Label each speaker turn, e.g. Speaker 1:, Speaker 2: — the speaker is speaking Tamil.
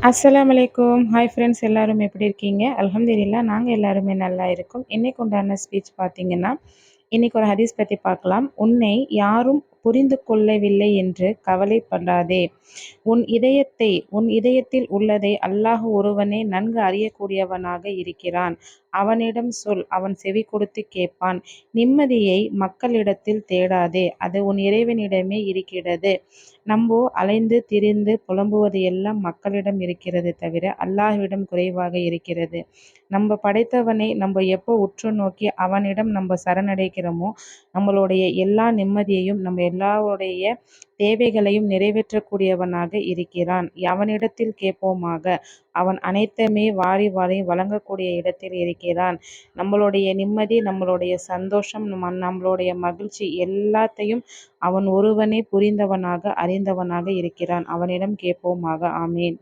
Speaker 1: அஸ்ஸலாமு அலைக்கும். ஹாய் ஃப்ரெண்ட்ஸ், எல்லாரும் எப்படி இருக்கீங்க? அல்ஹம்துலில்லாஹ் நாங்க எல்லாருமே நல்லா இருக்கோம். இன்னைக்கு உண்டான ஸ்பீச் பார்த்தீங்கன்னா, இன்னைக்கு ஒரு ஹதீஸ் பத்தி பார்க்கலாம். "உன்னை யாரும் புரிந்து கொள்ளவில்லை என்று கவலைப்படாதே. உன் இதயத்தில் உள்ளதை அல்லாஹ் ஒருவனே நன்கு அறியக்கூடியவனாக இருக்கிறான். அவனிடம் சொல், அவன் செவிகொடுத்துக் கேட்பான். நிம்மதியை மக்களிடத்தில் தேடாதே, அது உன் இறைவனிடமே இருக்கிறது. நம்போ அலைந்து திரிந்து புலம்புவது எல்லாம் மக்களிடம் இருக்கிறது தவிர அல்லாஹ்விடம் குறைவாக இருக்கிறது. நம்ம படைத்தவனை நம்ம எப்போ உற்று நோக்கி அவனிடம் நம்ம சரணடைகிறோமோ, நம்மளுடைய எல்லா நிம்மதியையும் நம்ம எல்லாருடைய தேவைகளையும் நிறைவேற்றக்கூடியவனாக இருக்கிறான். அவனிடத்தில் கேட்போமாக, அவன் அனைத்துமே வாரி வாரி வழங்கக்கூடிய இடத்தில் இருக்கிறான். நம்மளுடைய நிம்மதி, நம்மளுடைய சந்தோஷம், நம்மளுடைய மகிழ்ச்சி எல்லாத்தையும் அவன் ஒருவனே புரிந்தவனாக அறிந்தவனாக இருக்கிறான். அவனிடம் கேட்போமாக. ஆமீன்.